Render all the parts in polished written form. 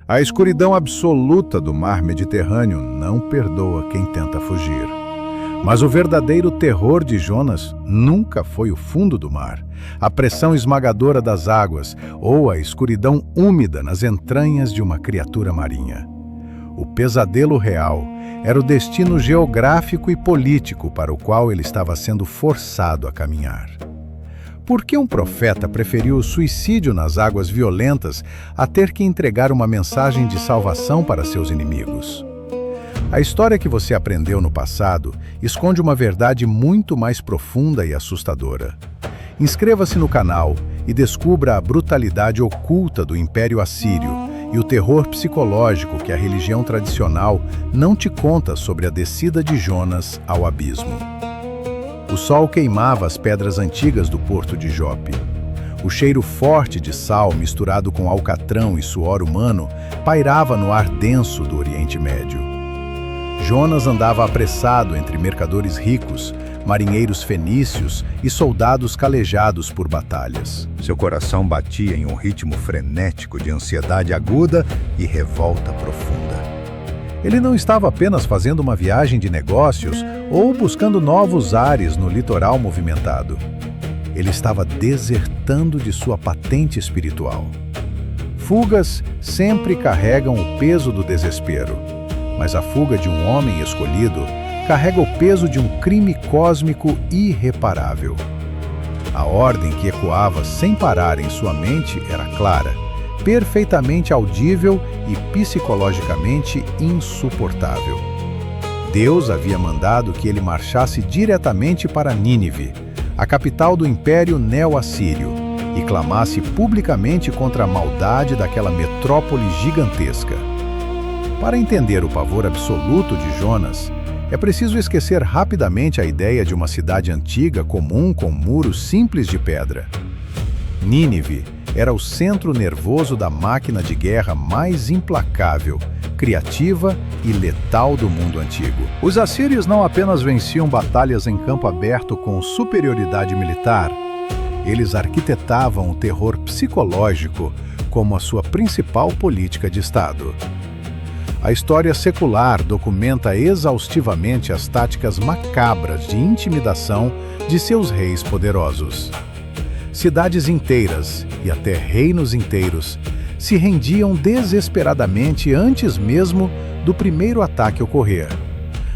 A escuridão absoluta do mar Mediterrâneo não perdoa quem tenta fugir. Mas o verdadeiro terror de Jonas nunca foi o fundo do mar, a pressão esmagadora das águas ou a escuridão úmida nas entranhas de uma criatura marinha. O pesadelo real era o destino geográfico e político para o qual ele estava sendo forçado a caminhar. Por que um profeta preferiu o suicídio nas águas violentas a ter que entregar uma mensagem de salvação para seus inimigos? A história que você aprendeu no passado esconde uma verdade muito mais profunda e assustadora. Inscreva-se no canal e descubra a brutalidade oculta do Império Assírio e o terror psicológico que a religião tradicional não te conta sobre a descida de Jonas ao abismo. O sol queimava as pedras antigas do porto de Jope. O cheiro forte de sal misturado com alcatrão e suor humano pairava no ar denso do Oriente Médio. Jonas andava apressado entre mercadores ricos, marinheiros fenícios e soldados calejados por batalhas. Seu coração batia em um ritmo frenético de ansiedade aguda e revolta profunda. Ele não estava apenas fazendo uma viagem de negócios ou buscando novos ares no litoral movimentado. Ele estava desertando de sua patente espiritual. Fugas sempre carregam o peso do desespero, mas a fuga de um homem escolhido carrega o peso de um crime cósmico irreparável. A ordem que ecoava sem parar em sua mente era clara, perfeitamente audível e psicologicamente insuportável. Deus havia mandado que ele marchasse diretamente para Nínive, a capital do Império Neo-Assírio, e clamasse publicamente contra a maldade daquela metrópole gigantesca. Para entender o pavor absoluto de Jonas, é preciso esquecer rapidamente a ideia de uma cidade antiga comum com muros simples de pedra. Nínive era o centro nervoso da máquina de guerra mais implacável, criativa e letal do mundo antigo. Os assírios não apenas venciam batalhas em campo aberto com superioridade militar, eles arquitetavam o terror psicológico como a sua principal política de Estado. A história secular documenta exaustivamente as táticas macabras de intimidação de seus reis poderosos. Cidades inteiras e até reinos inteiros se rendiam desesperadamente antes mesmo do primeiro ataque ocorrer,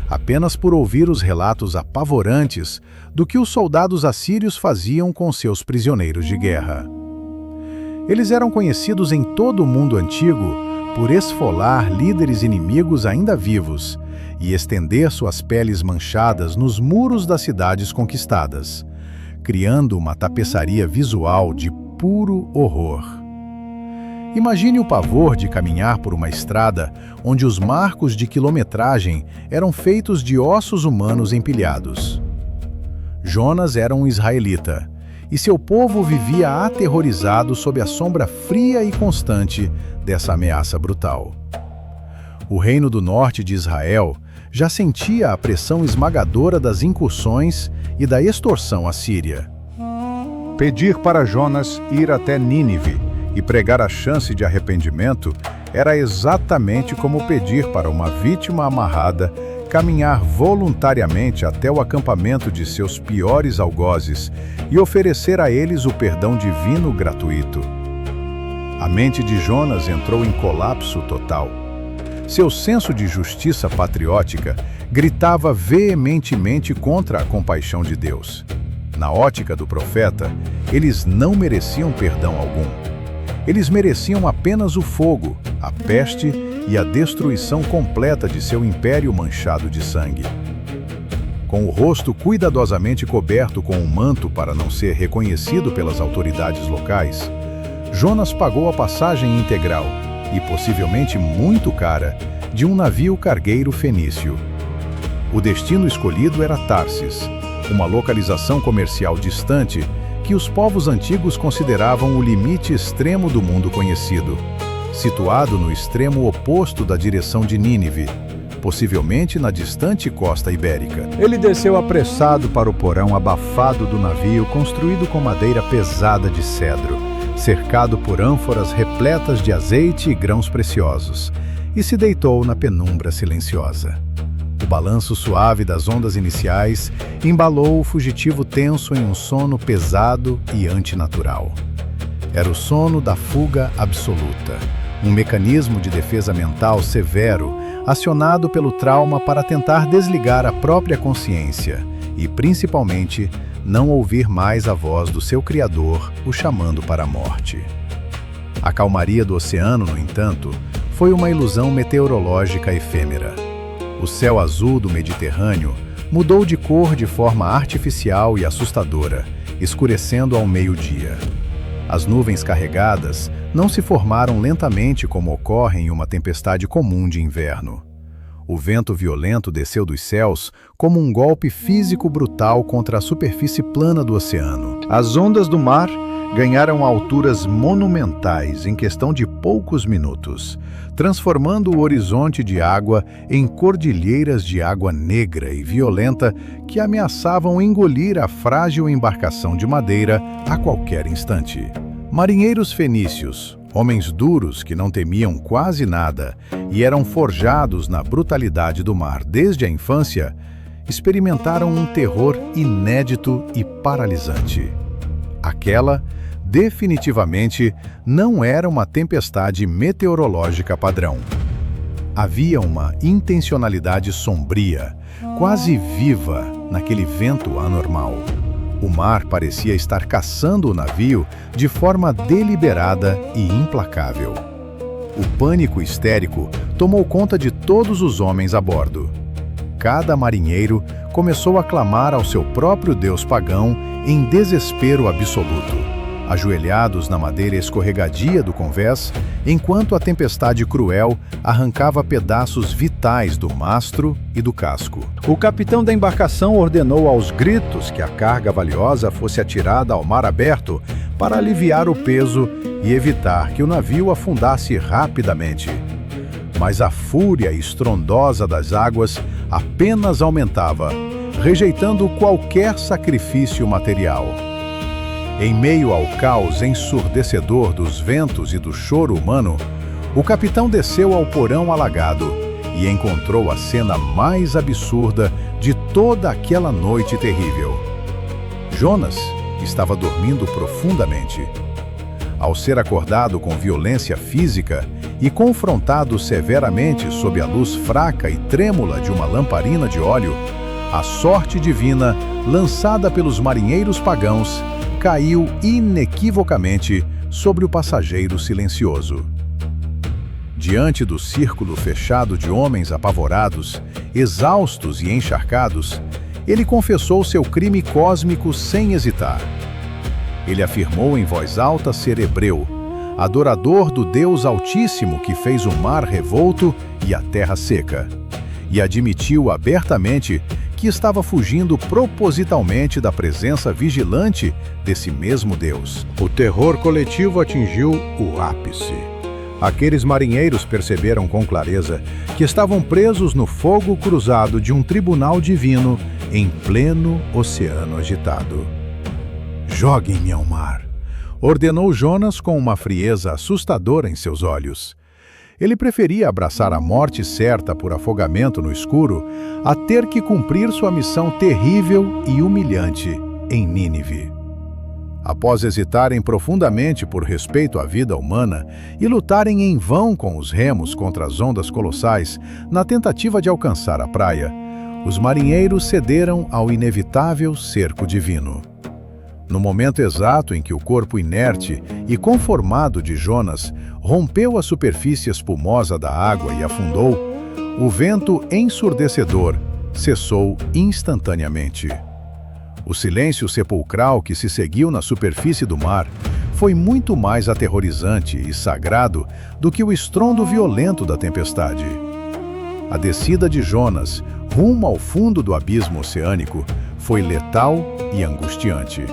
apenas por ouvir os relatos apavorantes do que os soldados assírios faziam com seus prisioneiros de guerra. Eles eram conhecidos em todo o mundo antigo por esfolar líderes inimigos ainda vivos e estender suas peles manchadas nos muros das cidades conquistadas, criando uma tapeçaria visual de puro horror. Imagine o pavor de caminhar por uma estrada onde os marcos de quilometragem eram feitos de ossos humanos empilhados. Jonas era um israelita, e seu povo vivia aterrorizado sob a sombra fria e constante dessa ameaça brutal. O reino do norte de Israel já sentia a pressão esmagadora das incursões e da extorsão assíria. Pedir para Jonas ir até Nínive e pregar a chance de arrependimento era exatamente como pedir para uma vítima amarrada caminhar voluntariamente até o acampamento de seus piores algozes e oferecer a eles o perdão divino gratuito. A mente de Jonas entrou em colapso total. Seu senso de justiça patriótica gritava veementemente contra a compaixão de Deus. Na ótica do profeta, eles não mereciam perdão algum. Eles mereciam apenas o fogo, a peste e a destruição completa de seu império manchado de sangue. Com o rosto cuidadosamente coberto com um manto para não ser reconhecido pelas autoridades locais, Jonas pagou a passagem integral, e possivelmente muito cara, de um navio cargueiro fenício. O destino escolhido era Tarsis, uma localização comercial distante que os povos antigos consideravam o limite extremo do mundo conhecido, situado no extremo oposto da direção de Nínive, possivelmente na distante costa ibérica. Ele desceu apressado para o porão abafado do navio construído com madeira pesada de cedro, cercado por ânforas repletas de azeite e grãos preciosos, e se deitou na penumbra silenciosa. O balanço suave das ondas iniciais embalou o fugitivo tenso em um sono pesado e antinatural. Era o sono da fuga absoluta, um mecanismo de defesa mental severo, acionado pelo trauma para tentar desligar a própria consciência e, principalmente, não ouvir mais a voz do seu Criador o chamando para a morte. A calmaria do oceano, no entanto, foi uma ilusão meteorológica efêmera. O céu azul do Mediterrâneo mudou de cor de forma artificial e assustadora, escurecendo ao meio-dia. As nuvens carregadas não se formaram lentamente como ocorre em uma tempestade comum de inverno. O vento violento desceu dos céus como um golpe físico brutal contra a superfície plana do oceano. As ondas do mar ganharam alturas monumentais em questão de poucos minutos, transformando o horizonte de água em cordilheiras de água negra e violenta que ameaçavam engolir a frágil embarcação de madeira a qualquer instante. Marinheiros fenícios, homens duros que não temiam quase nada e eram forjados na brutalidade do mar desde a infância, experimentaram um terror inédito e paralisante. Aquela, definitivamente, não era uma tempestade meteorológica padrão. Havia uma intencionalidade sombria, quase viva, naquele vento anormal. O mar parecia estar caçando o navio de forma deliberada e implacável. O pânico histérico tomou conta de todos os homens a bordo. Cada marinheiro começou a clamar ao seu próprio deus pagão em desespero absoluto, ajoelhados na madeira escorregadia do convés, enquanto a tempestade cruel arrancava pedaços vitais do mastro e do casco. O capitão da embarcação ordenou aos gritos que a carga valiosa fosse atirada ao mar aberto para aliviar o peso e evitar que o navio afundasse rapidamente. Mas a fúria estrondosa das águas apenas aumentava, rejeitando qualquer sacrifício material. Em meio ao caos ensurdecedor dos ventos e do choro humano, o capitão desceu ao porão alagado e encontrou a cena mais absurda de toda aquela noite terrível. Jonas estava dormindo profundamente. Ao ser acordado com violência física e confrontado severamente sob a luz fraca e trêmula de uma lamparina de óleo, a sorte divina, lançada pelos marinheiros pagãos, caiu inequivocamente sobre o passageiro silencioso. Diante do círculo fechado de homens apavorados, exaustos e encharcados, ele confessou seu crime cósmico sem hesitar. Ele afirmou em voz alta ser hebreu, adorador do Deus Altíssimo que fez o mar revolto e a terra seca, e admitiu abertamente que estava fugindo propositalmente da presença vigilante desse mesmo Deus. O terror coletivo atingiu o ápice. Aqueles marinheiros perceberam com clareza que estavam presos no fogo cruzado de um tribunal divino em pleno oceano agitado. "Joguem-me ao mar", ordenou Jonas com uma frieza assustadora em seus olhos. Ele preferia abraçar a morte certa por afogamento no escuro a ter que cumprir sua missão terrível e humilhante em Nínive. Após hesitarem profundamente por respeito à vida humana e lutarem em vão com os remos contra as ondas colossais na tentativa de alcançar a praia, os marinheiros cederam ao inevitável cerco divino. No momento exato em que o corpo inerte e conformado de Jonas rompeu a superfície espumosa da água e afundou, o vento ensurdecedor cessou instantaneamente. O silêncio sepulcral que se seguiu na superfície do mar foi muito mais aterrorizante e sagrado do que o estrondo violento da tempestade. A descida de Jonas rumo ao fundo do abismo oceânico foi letal e angustiante.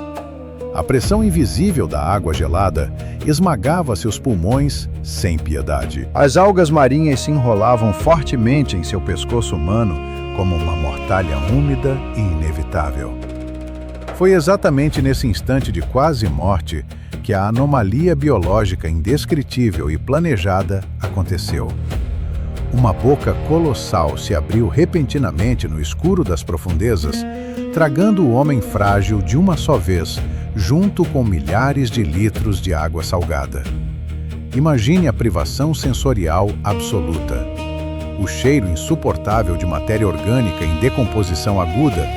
A pressão invisível da água gelada esmagava seus pulmões sem piedade. As algas marinhas se enrolavam fortemente em seu pescoço humano como uma mortalha úmida e inevitável. Foi exatamente nesse instante de quase morte que a anomalia biológica indescritível e planejada aconteceu. Uma boca colossal se abriu repentinamente no escuro das profundezas, tragando o homem frágil de uma só vez, junto com milhares de litros de água salgada. Imagine a privação sensorial absoluta. O cheiro insuportável de matéria orgânica em decomposição aguda,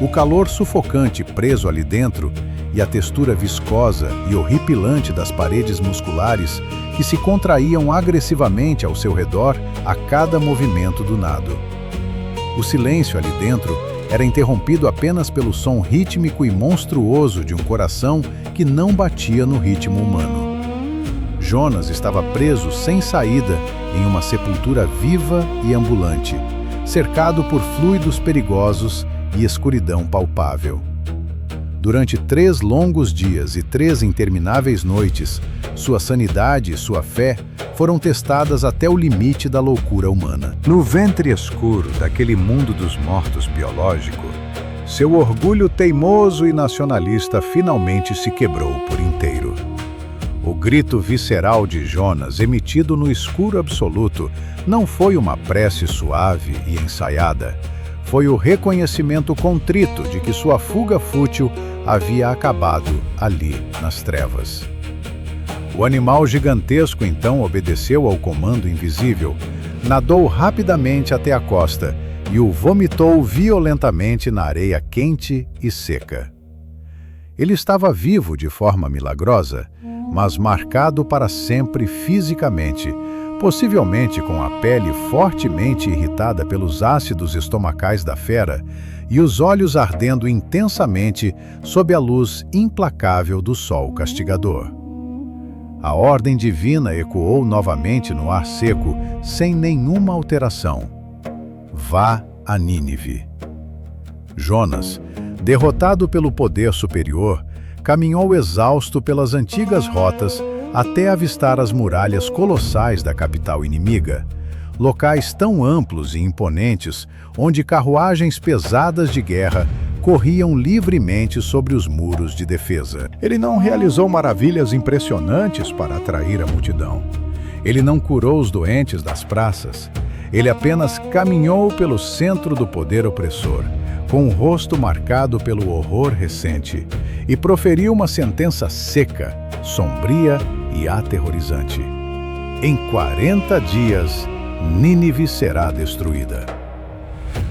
o calor sufocante preso ali dentro e a textura viscosa e horripilante das paredes musculares que se contraíam agressivamente ao seu redor a cada movimento do nado. O silêncio ali dentro era interrompido apenas pelo som rítmico e monstruoso de um coração que não batia no ritmo humano. Jonas estava preso sem saída em uma sepultura viva e ambulante, cercado por fluidos perigosos e escuridão palpável. Durante 3 longos dias e 3 intermináveis noites, sua sanidade e sua fé foram testadas até o limite da loucura humana. No ventre escuro daquele mundo dos mortos biológico, seu orgulho teimoso e nacionalista finalmente se quebrou por inteiro. O grito visceral de Jonas, emitido no escuro absoluto, não foi uma prece suave e ensaiada. Foi o reconhecimento contrito de que sua fuga fútil havia acabado ali nas trevas. O animal gigantesco então obedeceu ao comando invisível, nadou rapidamente até a costa e o vomitou violentamente na areia quente e seca. Ele estava vivo de forma milagrosa, mas marcado para sempre fisicamente, possivelmente com a pele fortemente irritada pelos ácidos estomacais da fera e os olhos ardendo intensamente sob a luz implacável do sol castigador. A ordem divina ecoou novamente no ar seco, sem nenhuma alteração. Vá a Nínive. Jonas, derrotado pelo poder superior, caminhou exausto pelas antigas rotas até avistar as muralhas colossais da capital inimiga, locais tão amplos e imponentes onde carruagens pesadas de guerra corriam livremente sobre os muros de defesa. Ele não realizou maravilhas impressionantes para atrair a multidão. Ele não curou os doentes das praças. Ele apenas caminhou pelo centro do poder opressor, com o rosto marcado pelo horror recente, e proferiu uma sentença seca, sombria e aterrorizante. Em 40 dias, Nínive será destruída.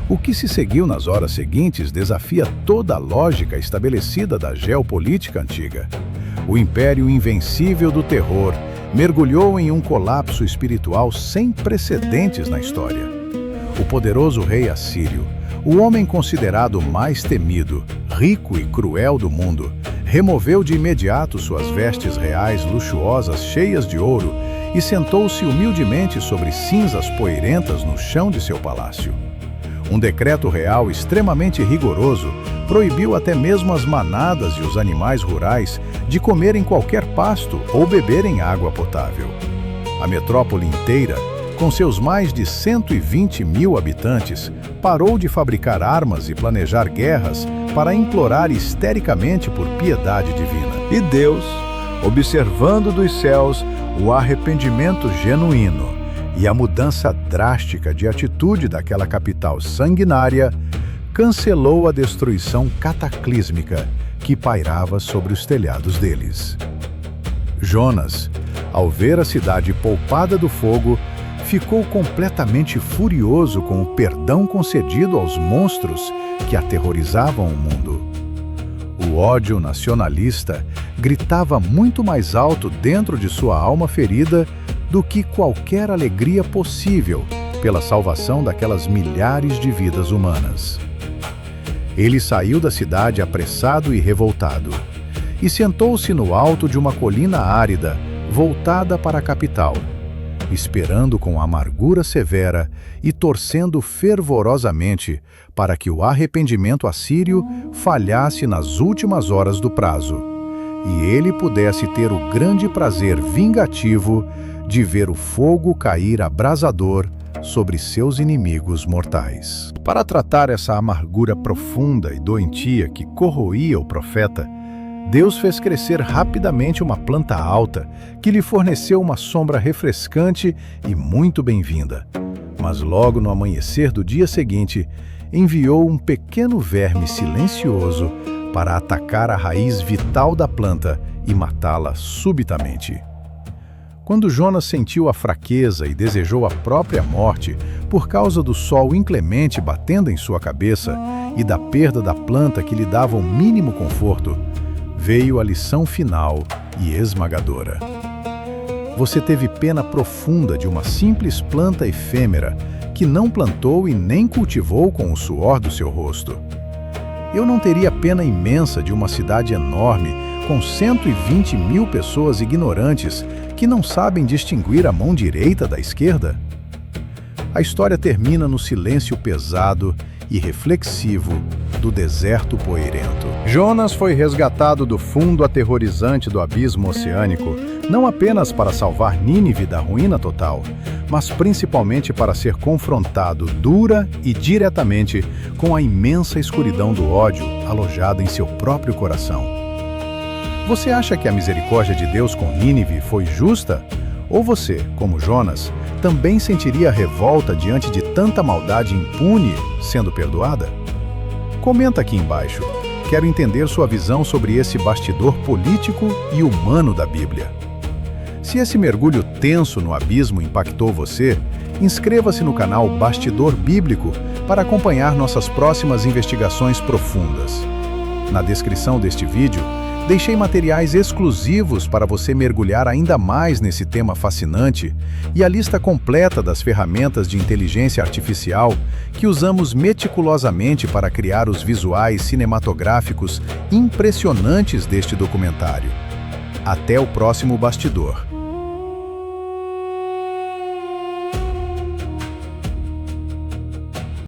O que se seguiu nas horas seguintes desafia toda a lógica estabelecida da geopolítica antiga. O império invencível do terror mergulhou em um colapso espiritual sem precedentes na história. O poderoso rei assírio, o homem considerado mais temido, rico e cruel do mundo, removeu de imediato suas vestes reais luxuosas cheias de ouro e sentou-se humildemente sobre cinzas poeirentas no chão de seu palácio. Um decreto real extremamente rigoroso proibiu até mesmo as manadas e os animais rurais de comerem qualquer pasto ou beberem água potável. A metrópole inteira, com seus mais de 120 mil habitantes, parou de fabricar armas e planejar guerras para implorar histericamente por piedade divina. E Deus, observando dos céus o arrependimento genuíno e a mudança drástica de atitude daquela capital sanguinária, cancelou a destruição cataclísmica que pairava sobre os telhados deles. Jonas, ao ver a cidade poupada do fogo, ficou completamente furioso com o perdão concedido aos monstros que aterrorizavam o mundo. O ódio nacionalista gritava muito mais alto dentro de sua alma ferida do que qualquer alegria possível pela salvação daquelas milhares de vidas humanas. Ele saiu da cidade apressado e revoltado, e sentou-se no alto de uma colina árida, voltada para a capital, esperando com amargura severa e torcendo fervorosamente para que o arrependimento assírio falhasse nas últimas horas do prazo, e ele pudesse ter o grande prazer vingativo de ver o fogo cair abrasador sobre seus inimigos mortais. Para tratar essa amargura profunda e doentia que corroía o profeta, Deus fez crescer rapidamente uma planta alta, que lhe forneceu uma sombra refrescante e muito bem-vinda. Mas logo no amanhecer do dia seguinte, enviou um pequeno verme silencioso para atacar a raiz vital da planta e matá-la subitamente. Quando Jonas sentiu a fraqueza e desejou a própria morte por causa do sol inclemente batendo em sua cabeça e da perda da planta que lhe dava o mínimo conforto, veio a lição final e esmagadora. Você teve pena profunda de uma simples planta efêmera que não plantou e nem cultivou com o suor do seu rosto. Eu não teria pena imensa de uma cidade enorme com 120 mil pessoas ignorantes que não sabem distinguir a mão direita da esquerda? A história termina no silêncio pesado e reflexivo do deserto poeirento. Jonas foi resgatado do fundo aterrorizante do abismo oceânico, não apenas para salvar Nínive da ruína total, mas principalmente para ser confrontado dura e diretamente com a imensa escuridão do ódio alojada em seu próprio coração. Você acha que a misericórdia de Deus com Nínive foi justa? Ou você, como Jonas, também sentiria revolta diante de tanta maldade impune sendo perdoada? Comenta aqui embaixo. Quero entender sua visão sobre esse bastidor político e humano da Bíblia. Se esse mergulho tenso no abismo impactou você, inscreva-se no canal Bastidor Bíblico para acompanhar nossas próximas investigações profundas. Na descrição deste vídeo, deixei materiais exclusivos para você mergulhar ainda mais nesse tema fascinante e a lista completa das ferramentas de inteligência artificial que usamos meticulosamente para criar os visuais cinematográficos impressionantes deste documentário. Até o próximo bastidor.